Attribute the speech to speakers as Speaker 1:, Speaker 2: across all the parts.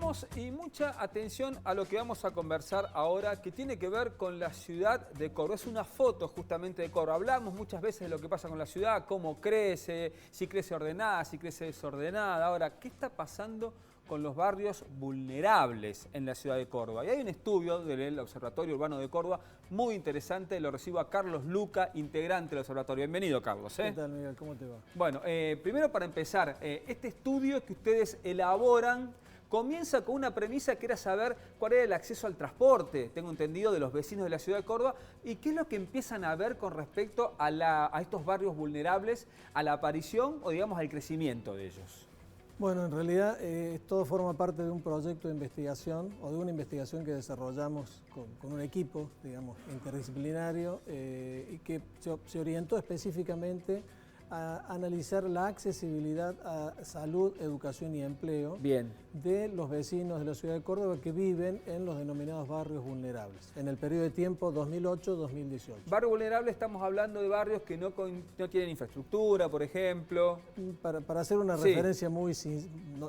Speaker 1: Vamos y mucha atención a lo que vamos a conversar ahora, que tiene que ver con la ciudad de Córdoba. Es una foto justamente de Córdoba. Hablamos muchas veces de lo que pasa con la ciudad, cómo crece, si crece ordenada, si crece desordenada. Ahora, ¿qué está pasando con los barrios vulnerables en la ciudad de Córdoba? Y hay un estudio del Observatorio Urbano de Córdoba muy interesante. Lo recibo a Carlos Luca, integrante del observatorio. Bienvenido, Carlos.
Speaker 2: ¿Qué tal, Miguel? ¿Cómo te va?
Speaker 1: Bueno, primero para empezar, este estudio que ustedes elaboran comienza con una premisa que era saber cuál era el acceso al transporte, tengo entendido, de los vecinos de la ciudad de Córdoba, y qué es lo que empiezan a ver con respecto a estos barrios vulnerables, a la aparición o, digamos, al crecimiento de ellos.
Speaker 2: Bueno, en realidad todo forma parte de un proyecto de investigación o de una investigación que desarrollamos con un equipo, digamos, interdisciplinario y que se orientó específicamente a analizar la accesibilidad a salud, educación y empleo de los vecinos de la ciudad de Córdoba que viven en los denominados barrios vulnerables, en el periodo de tiempo 2008-2018.
Speaker 1: Barrio vulnerable, estamos hablando de barrios que no tienen infraestructura, por ejemplo.
Speaker 2: Para hacer una referencia muy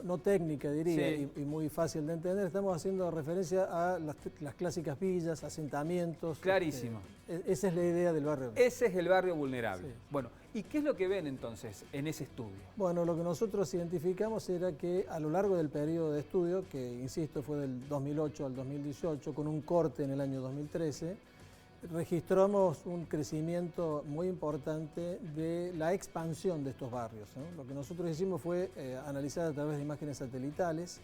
Speaker 2: no técnica, diría, y muy fácil de entender, estamos haciendo referencia a las clásicas villas, asentamientos.
Speaker 1: Clarísimo.
Speaker 2: Esa es la idea del barrio.
Speaker 1: Ese es el barrio vulnerable. Sí. Bueno, ¿y qué es lo que ven entonces en ese estudio?
Speaker 2: Bueno, lo que nosotros identificamos era que a lo largo del periodo de estudio, que insisto fue del 2008 al 2018, con un corte en el año 2013, registramos un crecimiento muy importante de la expansión de estos barrios, ¿no? Lo que nosotros hicimos fue analizar a través de imágenes satelitales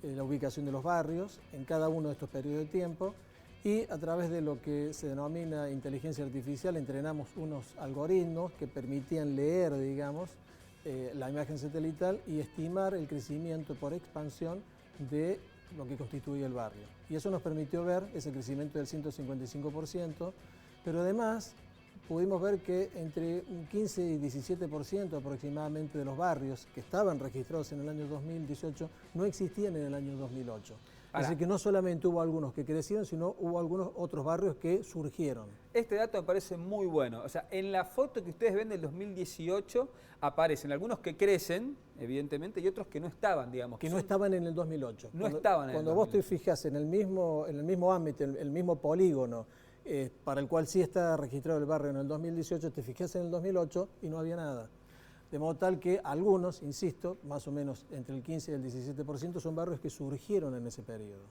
Speaker 2: la ubicación de los barrios en cada uno de estos periodos de tiempo, y a través de lo que se denomina inteligencia artificial entrenamos unos algoritmos que permitían leer, digamos, la imagen satelital y estimar el crecimiento por expansión de lo que constituye el barrio. Y eso nos permitió ver ese crecimiento del 155%, pero además pudimos ver que entre un 15 y 17% aproximadamente de los barrios que estaban registrados en el año 2018 no existían en el año 2008. Así que no solamente hubo algunos que crecieron, sino hubo algunos otros barrios que surgieron.
Speaker 1: Este dato me parece muy bueno. O sea, en la foto que ustedes ven del 2018 aparecen algunos que crecen, evidentemente, y otros que no estaban, digamos.
Speaker 2: Que no estaban en el 2008. Cuando vos te fijas en el mismo ámbito, el mismo polígono, para el cual sí está registrado el barrio en el 2018, te fijas en el 2008 y no había nada. De modo tal que algunos, insisto, más o menos entre el 15 y el 17% son barrios que surgieron en ese periodo.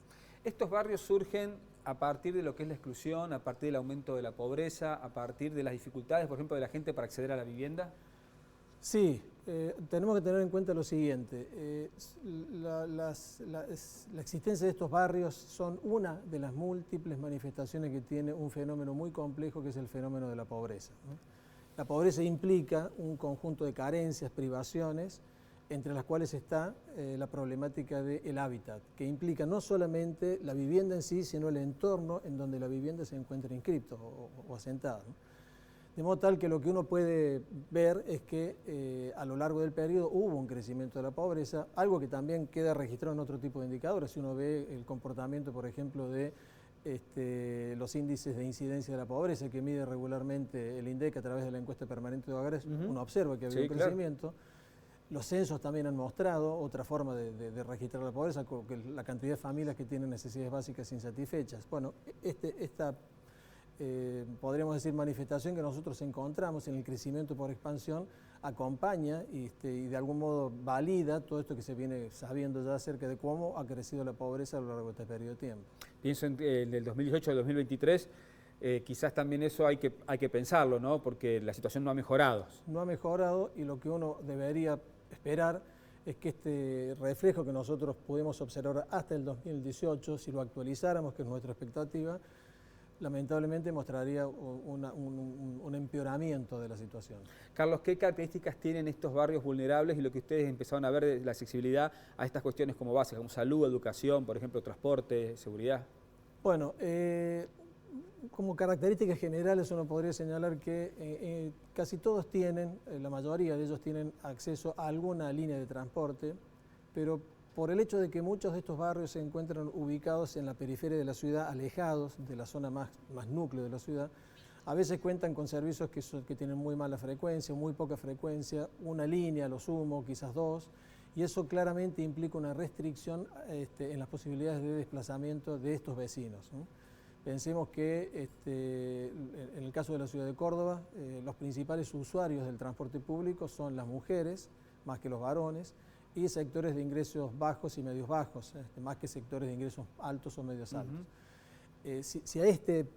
Speaker 1: ¿Estos barrios surgen a partir de lo que es la exclusión, a partir del aumento de la pobreza, a partir de las dificultades, por ejemplo, de la gente para acceder a la vivienda?
Speaker 2: Sí, tenemos que tener en cuenta lo siguiente. La existencia de estos barrios son una de las múltiples manifestaciones que tiene un fenómeno muy complejo que es el fenómeno de la pobreza, ¿no? La pobreza implica un conjunto de carencias, privaciones, entre las cuales está la problemática del hábitat, que implica no solamente la vivienda en sí, sino el entorno en donde la vivienda se encuentra inscripto o asentada, ¿no? De modo tal que lo que uno puede ver es que a lo largo del periodo hubo un crecimiento de la pobreza, algo que también queda registrado en otro tipo de indicadores. Si uno ve el comportamiento, por ejemplo, de los índices de incidencia de la pobreza que mide regularmente el INDEC a través de la encuesta permanente de hogares, uno observa que había un crecimiento. Claro. Los censos también han mostrado otra forma de registrar la pobreza, la cantidad de familias que tienen necesidades básicas insatisfechas. Bueno, esta podríamos decir manifestación que nosotros encontramos en el crecimiento por expansión acompaña y de algún modo valida todo esto que se viene sabiendo ya acerca de cómo ha crecido la pobreza a lo largo de este periodo de tiempo.
Speaker 1: Pienso en el 2018 al 2023, quizás también eso hay que pensarlo, ¿no? Porque la situación no ha mejorado.
Speaker 2: No ha mejorado y lo que uno debería esperar es que este reflejo que nosotros pudimos observar hasta el 2018, si lo actualizáramos, que es nuestra expectativa, lamentablemente mostraría un empeoramiento de la situación.
Speaker 1: Carlos, ¿qué características tienen estos barrios vulnerables y lo que ustedes empezaron a ver de la accesibilidad a estas cuestiones como básicas, como salud, educación, por ejemplo, transporte, seguridad?
Speaker 2: Bueno, como características generales uno podría señalar que casi todos tienen, la mayoría de ellos tienen acceso a alguna línea de transporte, pero por el hecho de que muchos de estos barrios se encuentran ubicados en la periferia de la ciudad, alejados de la zona más núcleo de la ciudad, a veces cuentan con servicios que tienen muy mala frecuencia, muy poca frecuencia, una línea a lo sumo, quizás dos, y eso claramente implica una restricción en las posibilidades de desplazamiento de estos vecinos, ¿no? Pensemos que en el caso de la ciudad de Córdoba, los principales usuarios del transporte público son las mujeres, más que los varones, y sectores de ingresos bajos y medios bajos, más que sectores de ingresos altos o medios altos. Si a este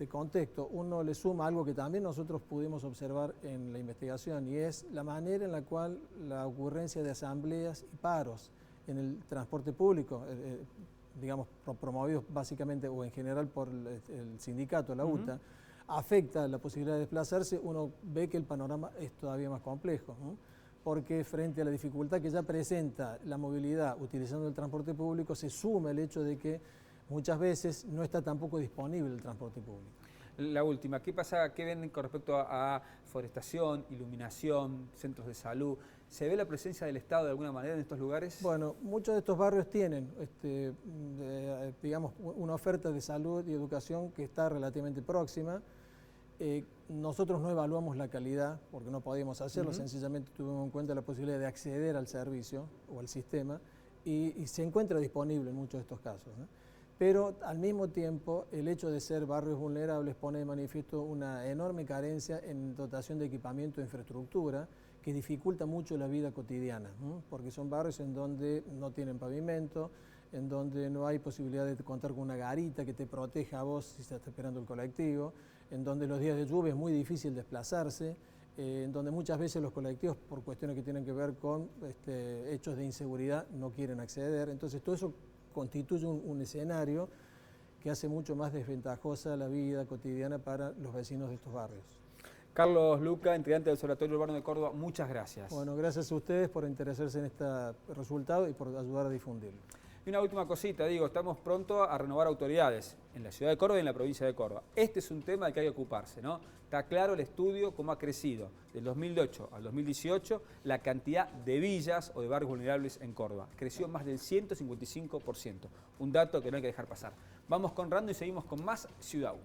Speaker 2: contexto uno le suma algo que también nosotros pudimos observar en la investigación, y es la manera en la cual la ocurrencia de asambleas y paros en el transporte público, digamos, promovidos básicamente o en general por el sindicato, la UTA, afecta la posibilidad de desplazarse, uno ve que el panorama es todavía más complejo, ¿no? Porque frente a la dificultad que ya presenta la movilidad utilizando el transporte público, se suma el hecho de que muchas veces no está tampoco disponible el transporte público.
Speaker 1: La última, ¿qué pasa, qué ven con respecto a forestación, iluminación, centros de salud? ¿Se ve la presencia del Estado de alguna manera en estos lugares?
Speaker 2: Bueno, muchos de estos barrios tienen, digamos, una oferta de salud y educación que está relativamente próxima. Nosotros no evaluamos la calidad porque no podíamos hacerlo, sencillamente tuvimos en cuenta la posibilidad de acceder al servicio o al sistema y se encuentra disponible en muchos de estos casos, ¿no? Pero al mismo tiempo el hecho de ser barrios vulnerables pone de manifiesto una enorme carencia en dotación de equipamiento e infraestructura que dificulta mucho la vida cotidiana, ¿no? Porque son barrios en donde no tienen pavimento, en donde no hay posibilidad de contar con una garita que te proteja a vos si estás esperando el colectivo, en donde los días de lluvia es muy difícil desplazarse, en donde muchas veces los colectivos, por cuestiones que tienen que ver con hechos de inseguridad, no quieren acceder. Entonces todo eso constituye un escenario que hace mucho más desventajosa la vida cotidiana para los vecinos de estos barrios.
Speaker 1: Carlos Luca, integrante del Observatorio Urbano de Córdoba, muchas gracias.
Speaker 2: Bueno, gracias a ustedes por interesarse en este resultado y por ayudar a difundirlo.
Speaker 1: Y una última cosita, digo, estamos pronto a renovar autoridades en la ciudad de Córdoba y en la provincia de Córdoba. Este es un tema del que hay que ocuparse, ¿no? Está claro el estudio cómo ha crecido del 2008 al 2018 la cantidad de villas o de barrios vulnerables en Córdoba. Creció más del 155%, un dato que no hay que dejar pasar. Vamos con Rando y seguimos con más Ciudad U.